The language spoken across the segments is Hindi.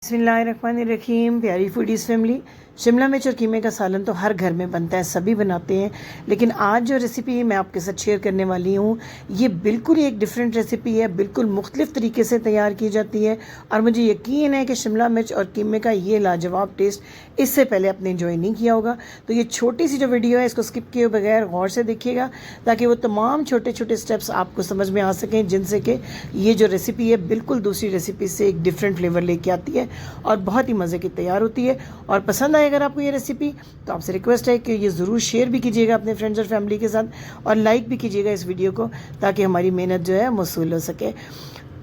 बिस्मिल्लाहिर्रहमानिर्रहीम। प्यारी फूडीज़ फैमिली, शिमला मिर्च और कीमे का सालन तो हर घर में बनता है, सभी बनाते हैं। लेकिन आज जो रेसिपी मैं आपके साथ शेयर करने वाली हूँ, ये बिल्कुल ही एक डिफरेंट रेसिपी है, बिल्कुल मुख्तलिफ तरीके से तैयार की जाती है। और मुझे यकीन है कि शिमला मिर्च और कीमे का ये लाजवाब टेस्ट इससे पहले आपने इंजॉय नहीं किया होगा। तो ये छोटी सी जो वीडियो है, इसको स्किप किए बगैर गौर से देखिएगा, ताकि वो तमाम छोटे छोटे स्टेप्स आपको समझ में आ सकें, जिनसे कि ये जो रेसिपी है बिल्कुल दूसरी रेसिपी से एक डिफरेंट फ्लेवर लेके आती है और बहुत ही मज़े की तैयार होती है। और पसंद आए अगर आपको ये रेसिपी, तो आपसे रिक्वेस्ट है कि ये ज़रूर शेयर भी कीजिएगा अपने फ्रेंड्स और फैमिली के साथ, और लाइक भी कीजिएगा इस वीडियो को, ताकि हमारी मेहनत जो है मौसूल हो सके।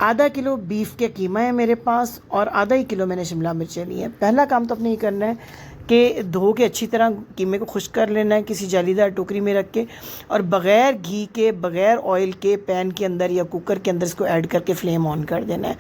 आधा किलो बीफ के कीमा है मेरे पास, और आधा ही किलो मैंने शिमला मिर्चें ली हैं। पहला काम तो अपने ये करना है कि धो के अच्छी तरह कीमे को खुश्क कर लेना है किसी जालीदार टोकरी में रख के, और बग़ैर घी के बग़ैर ऑयल के पैन के अंदर या कुकर के अंदर इसको ऐड करके फ्लेम ऑन कर देना है।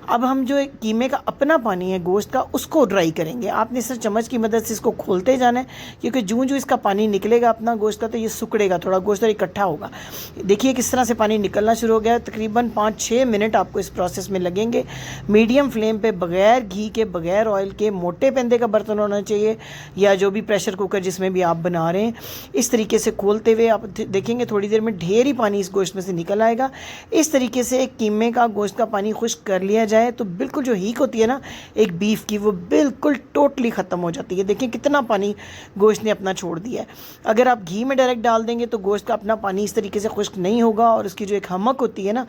अब हम जो कीमे का अपना पानी है गोश्त का, उसको ड्राई करेंगे। आपने सिर्फ चम्मच की मदद से इसको खोलते जाना है, क्योंकि जूं जूं इसका पानी निकलेगा अपना गोश्त का, तो ये सुकड़ेगा थोड़ा गोश्त और इकट्ठा होगा। देखिए किस तरह से पानी निकलना शुरू हो गया है। तकरीबन 5-6 मिनट आपको इस प्रोसेस में लगेंगे। मीडियम फ्लेम पे बग़ैर घी के बग़ैर ऑयल के, मोटे पेंदे का बर्तन होना चाहिए, या जो भी प्रेशर कुकर जिसमें भी आप बना रहे हैं, इस तरीके से खोलते हुए आप देखेंगे थोड़ी देर में ढेर ही पानी इस गोश्त में से निकल आएगा। इस तरीके से कीमे का गोश्त का पानी खुश्क कर लिया जाए तो बिल्कुल जो हीक होती है ना एक बीफ की, वो बिल्कुल टोटली ख़त्म हो जाती है। देखिए कितना पानी गोश्त ने अपना छोड़ दिया है। अगर आप घी में डायरेक्ट डाल देंगे तो गोश्त का अपना पानी इस तरीके से खुश्क नहीं होगा, और उसकी जो एक हमक होती है ना,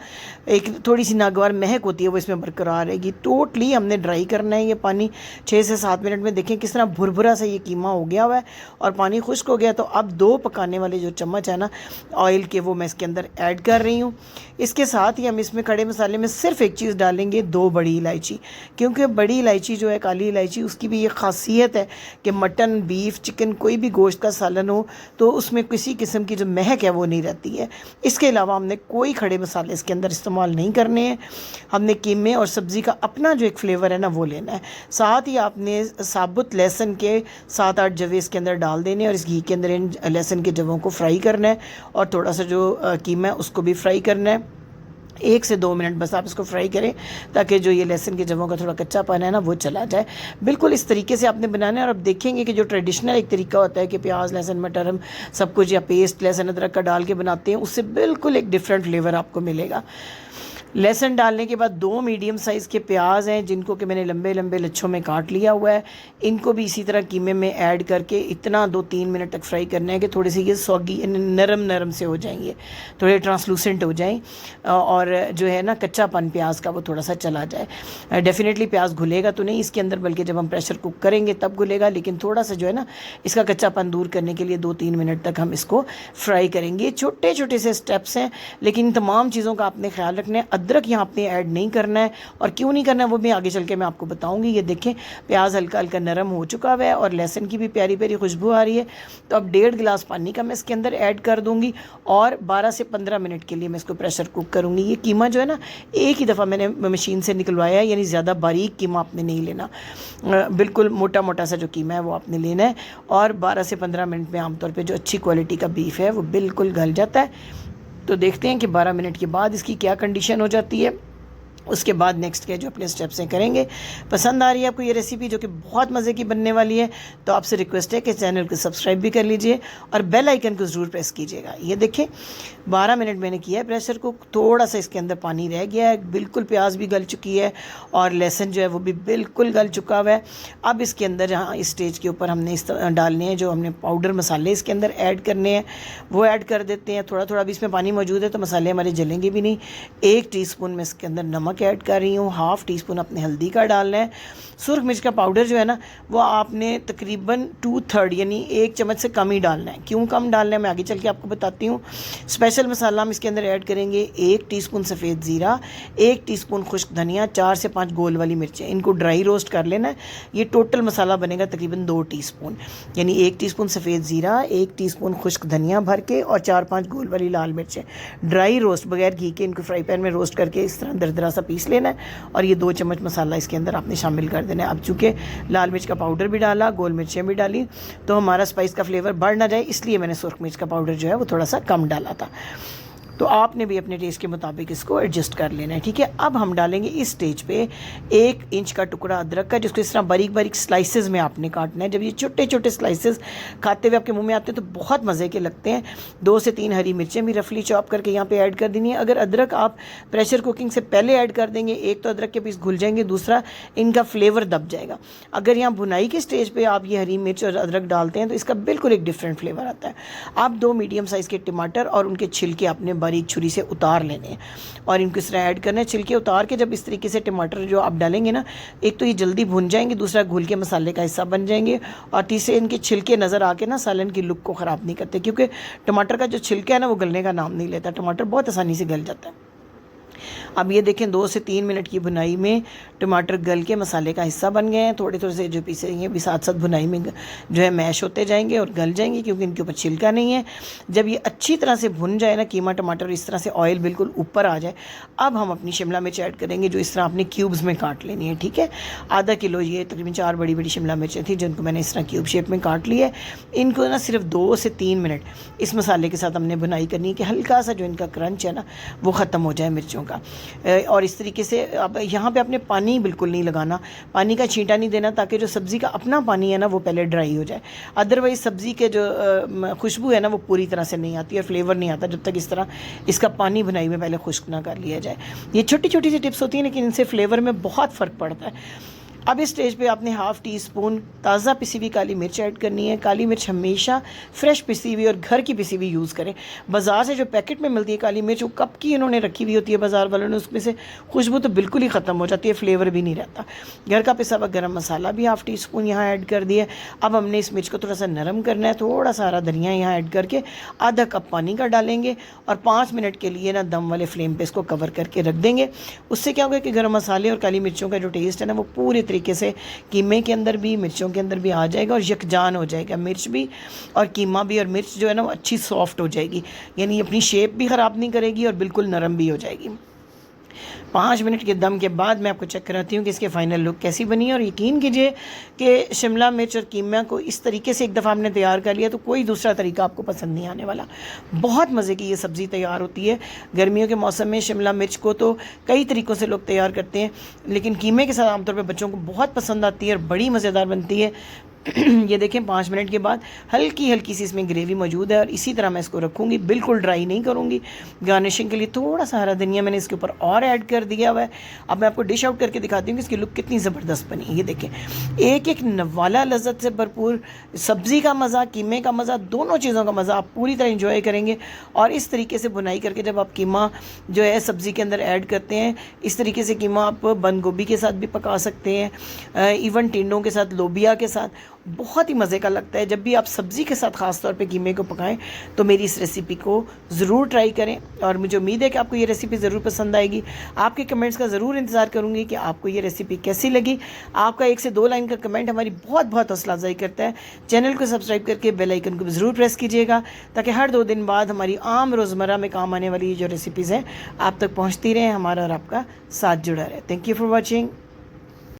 एक थोड़ी सी नागवार महक होती है, वो इसमें बरकरार रहेगी। टोटली हमने ड्राई करना है ये पानी 6 से 7 मिनट में। देखें किस तरह भुरभुरा सा ये कीमा हो गया हुआ है और पानी खुश्क हो गया। तो अब 2 पकाने वाले जो चम्मच है ना ऑयल के, वो मैं इसके अंदर ऐड कर रही हूँ। इसके साथ ही हम इसमें खड़े मसाले में सिर्फ एक चीज़ डालेंगे, 2 बड़ी इलायची, क्योंकि बड़ी इलायची जो है काली इलायची, उसकी भी ये खासियत है कि मटन बीफ चिकन कोई भी गोश्त का सालन हो तो उसमें किसी किस्म की जो महक है वो नहीं रहती है। इसके अलावा हमने कोई खड़े मसाले इसके अंदर इस्तेमाल नहीं करने हैं। हमने कीमे और सब्ज़ी का अपना जो एक फ्लेवर है ना वो लेना है। साथ ही आपने साबुत लहसुन के 7-8 जवे इसके अंदर डाल देने, और इस घी के अंदर इन लहसुन के जवों को फ्राई करना है, और थोड़ा सा जो कीमा है उसको भी फ्राई करना है। 1 से 2 मिनट बस आप इसको फ्राई करें, ताकि जो ये लहसुन के जवों का थोड़ा कच्चापन है ना वो चला जाए। बिल्कुल इस तरीके से आपने बनाना है। और अब देखेंगे कि जो ट्रेडिशनल एक तरीका होता है कि प्याज लहसुन मटर हम सब कुछ या पेस्ट लहसुन अदरक का डाल के बनाते हैं, उससे बिल्कुल एक डिफरेंट फ्लेवर आपको मिलेगा। लहसुन डालने के बाद 2 मीडियम साइज़ के प्याज हैं, जिनको कि मैंने लंबे लंबे लच्छों में काट लिया हुआ है। इनको भी इसी तरह कीमे में ऐड करके इतना 2-3 मिनट तक फ्राई करना है कि थोड़ी सी ये सौगी नरम नरम से हो जाएंगे, थोड़े ट्रांसलूसेंट हो जाएं, और जो है ना कच्चापन प्याज का वो थोड़ा सा चला जाए। डेफिनेटली प्याज घुलेगा तो नहीं इसके अंदर, बल्कि जब हम प्रेशर कुक करेंगे तब घुलेगा, लेकिन थोड़ा सा जो है ना इसका कच्चापन दूर करने के लिए 2-3 मिनट तक हम इसको फ्राई करेंगे। छोटे छोटे से स्टेप्स हैं, लेकिन इन तमाम चीज़ों का आपने ख्याल रखना है। अदरक यहाँ आपने ऐड नहीं करना है, और क्यों नहीं करना है वो भी आगे चल के मैं आपको बताऊंगी। ये देखें प्याज हल्का हल्का नरम हो चुका है, और लहसुन की भी प्यारी प्यारी खुशबू आ रही है। तो अब 1.5 गिलास पानी का मैं इसके अंदर ऐड कर दूंगी, और 12 से 15 मिनट के लिए मैं इसको प्रेशर कुक करूँगी। ये कीमा जो है ना एक ही दफ़ा मैंने मशीन से निकलवाया है, यानी ज़्यादा बारीक कीमा आपने नहीं लेना, बिल्कुल मोटा मोटा सा जो कीमा है वो आपने लेना है। और 12 से 15 मिनट में आमतौर पर जो अच्छी क्वालिटी का बीफ है वो बिल्कुल गल जाता है। तो देखते हैं कि 12 मिनट के बाद इसकी क्या कंडीशन हो जाती है। उसके बाद नेक्स्ट के जो अपने स्टेप्स हैं करेंगे। पसंद आ रही है आपको ये रेसिपी, जो कि बहुत मज़े की बनने वाली है, तो आपसे रिक्वेस्ट है कि चैनल को सब्सक्राइब भी कर लीजिए और बेल आइकन को ज़रूर प्रेस कीजिएगा। ये देखें 12 मिनट मैंने किया है प्रेशर कुक, थोड़ा सा इसके अंदर पानी रह गया है, बिल्कुल प्याज भी गल चुकी है और लहसुन जो है वो भी बिल्कुल गल चुका हुआ है। अब इसके अंदर जहाँ इस स्टेज के ऊपर हमने इस डालने हैं जो हमने पाउडर मसाले इसके अंदर ऐड करने हैं, वो ऐड कर देते हैं। थोड़ा थोड़ा अभी इसमें पानी मौजूद है तो मसाले हमारे जलेंगे भी नहीं। 1 टीस्पून में इसके अंदर नमक ऐड कर रही हूँ, 1/2 टीस्पून अपने हल्दी का डालना है। सुरख मिर्च का पाउडर जो है ना वो आपने तकरीबन 2/3 यानी 1 चम्मच से कम ही डालना है। क्यों कम डालना है मैं आगे चल के आपको बताती हूँ। स्पेशल मसाला हम इसके अंदर ऐड करेंगे 1 टीस्पून सफ़ेद ज़ीरा, 1 टीस्पून खुश्क धनिया, 4 से 5 गोल वाली मिर्चें, इनको ड्राई रोस्ट कर लेना है। ये टोटल मसाला बनेगा तकरीबन 2 टीस्पून, यानी 1 टीस्पून सफ़ेद ज़ीरा, 1 टीस्पून खुश्क धनिया भर के, और 4-5 गोल वाली लाल मिर्चें ड्राई रोस्ट बगैर घी के इनको फ्राई पैन में रोस्ट करके इस तरह दरदरा सा पीस लेना है। और ये 2 चम्मच मसाला इसके अंदर आपने शामिल कर देना है। अब चूँकि लाल मिर्च का पाउडर भी डाला, गोल मिर्चें भी डाली, तो हमारा स्पाइस का फ्लेवर बढ़ ना जाए, इसलिए मैंने सुरख मिर्च का पाउडर जो है वो थोड़ा सा कम डाला था। तो आपने भी अपने टेस्ट के मुताबिक इसको एडजस्ट कर लेना है, ठीक है। अब हम डालेंगे इस स्टेज पे 1 इंच का टुकड़ा अदरक का, जिसको इस तरह बारीक बारीक स्लाइसेस में आपने काटना है। जब ये छोटे छोटे स्लाइसेस खाते हुए आपके मुंह में आते हैं तो बहुत मज़े के लगते हैं। 2 से 3 हरी मिर्चें भी रफली चॉप करके यहाँ पे ऐड कर देनी है। अगर अदरक आप प्रेशर कुकिंग से पहले ऐड कर देंगे, एक तो अदरक के पीस घुल जाएंगे, दूसरा इनका फ्लेवर दब जाएगा। अगर यहाँ भुनाई के स्टेज पे आप ये हरी मिर्च और अदरक डालते हैं तो इसका बिल्कुल एक डिफरेंट फ्लेवर आता है। आप 2 मीडियम साइज़ के टमाटर और उनके छिलके आपने बारीक छुरी से उतार लेने हैं और इनको इस तरह ऐड करना है। छिलके उतार के जब इस तरीके से टमाटर जो आप डालेंगे ना, एक तो ये जल्दी भुन जाएंगे, दूसरा घुल के मसाले का हिस्सा बन जाएंगे, और तीसरे इनके छिलके नज़र आके ना सालन की लुक को ख़राब नहीं करते, क्योंकि टमाटर का जो छिलका है ना वो गलने का नाम नहीं लेता। टमाटर बहुत आसानी से गल जाता है। अब ये देखें 2 से 3 मिनट की भुनाई में टमाटर गल के मसाले का हिस्सा बन गए हैं। थोड़े थोड़े से जो पीसे हैं भी साथ साथ भुनाई में जो है मैश होते जाएंगे और गल जाएंगे, क्योंकि इनके ऊपर छिलका नहीं है। जब ये अच्छी तरह से भुन जाए ना कीमा टमाटर, इस तरह से ऑयल बिल्कुल ऊपर आ जाए, अब हम अपनी शिमला मिर्च ऐड करेंगे, जो इस तरह आपने क्यूब्स में काट लेनी है, ठीक है। आधा किलो ये तकरीबन 4 बड़ी बड़ी शिमला मिर्चें थी, जिनको मैंने इस तरह क्यूब शेप में काट लिया है। इनको ना सिर्फ 2 से 3 मिनट इस मसाले के साथ हमने भुनाई करनी है कि हल्का सा जो इनका क्रंच है ना वो ख़त्म हो जाए मिर्चों का। और इस तरीके से अब यहाँ पे आपने पानी बिल्कुल नहीं लगाना, पानी का छींटा नहीं देना, ताकि जो सब्ज़ी का अपना पानी है ना वो पहले ड्राई हो जाए। अदरवाइज़ सब्ज़ी के जो खुशबू है ना वो पूरी तरह से नहीं आती और फ्लेवर नहीं आता जब तक इस तरह इसका पानी भुनाई में पहले खुश्क ना कर लिया जाए। ये छोटी छोटी सी टिप्स होती हैं, लेकिन इनसे फ्लेवर में बहुत फ़र्क पड़ता है। अब इस स्टेज पे आपने हाफ़ टी स्पून ताज़ा पिसी हुई काली मिर्च ऐड करनी है। काली मिर्च हमेशा फ्रेश पिसी हुई और घर की पिसी हुई यूज़ करें। बाज़ार से जो पैकेट में मिलती है काली मिर्च, वो कब की इन्होंने रखी हुई होती है बाज़ार वालों ने, उसमें से खुशबू तो बिल्कुल ही ख़त्म हो जाती है, फ्लेवर भी नहीं रहता। घर का पिसा हुआ गरम मसाला भी हाफ़ टी स्पून यहाँ ऐड कर दिया। अब हमने इस मिर्च को थोड़ा सा नरम करना है, थोड़ा सा हरा धनिया यहाँ ऐड करके आधा कप पानी का डालेंगे और 5 मिनट के लिए ना दम वाले फ्लेम पर इसको कवर करके रख देंगे। उससे क्या होगा कि गरम मसाले और काली मिर्चों का जो टेस्ट है ना वो पूरे तरीके से कीमे के अंदर भी मिर्चों के अंदर भी आ जाएगा और यकजान हो जाएगा। मिर्च भी और कीमा भी और मिर्च जो है ना वो अच्छी सॉफ्ट हो जाएगी, यानी अपनी शेप भी ख़राब नहीं करेगी और बिल्कुल नरम भी हो जाएगी। 5 मिनट के दम के बाद मैं आपको चेक कराती हूँ कि इसके फाइनल लुक कैसी बनी है। और यकीन कीजिए कि शिमला मिर्च और कीमा को इस तरीके से एक दफ़ा आपने तैयार कर लिया तो कोई दूसरा तरीका आपको पसंद नहीं आने वाला। बहुत मज़े की ये सब्ज़ी तैयार होती है। गर्मियों के मौसम में शिमला मिर्च को तो कई तरीक़ों से लोग तैयार करते हैं, लेकिन कीमे के साथ आमतौर पर बच्चों को बहुत पसंद आती है और बड़ी मज़ेदार बनती है। ये देखें 5 मिनट के बाद हल्की हल्की सी इसमें ग्रेवी मौजूद है और इसी तरह मैं इसको रखूँगी, बिल्कुल ड्राई नहीं करूँगी। गार्निशिंग के लिए थोड़ा सा हरा धनिया मैंने इसके ऊपर और ऐड कर दिया हुआ है। अब मैं आपको डिश आउट करके दिखाती हूँ कि इसकी लुक कितनी ज़बरदस्त बनी है। ये देखें एक एक नवाला लज़्ज़त से भरपूर सब्ज़ी का मज़ा, कीमे का मज़ा, दोनों चीज़ों का मज़ा आप पूरी तरह इंजॉय करेंगे। और इस तरीके से बुनाई करके जब आप कीमा जो है सब्ज़ी के अंदर ऐड करते हैं, इस तरीके से कीमा आप बंद गोभी के साथ भी पका सकते हैं, इवन टिंडों के साथ, लोबिया के साथ, बहुत ही मज़े का लगता है। जब भी आप सब्ज़ी के साथ ख़ास तौर पे कीमे को पकाएं तो मेरी इस रेसिपी को ज़रूर ट्राई करें और मुझे उम्मीद है कि आपको ये रेसिपी ज़रूर पसंद आएगी। आपके कमेंट्स का ज़रूर इंतज़ार करूँगी कि आपको ये रेसिपी कैसी लगी। आपका 1 से 2 लाइन का कमेंट हमारी बहुत बहुत हौसला अफजाई करता है। चैनल को सब्सक्राइब करके बेल आइकन को भी ज़रूर प्रेस कीजिएगा, ताकि हर 2 दिन बाद हमारी आम रोज़मर्रा में काम आने वाली जो रेसिपीज़ हैं आप तक पहुँचती रहें, हमारा और आपका साथ जुड़ा रहे। Thank you for watching.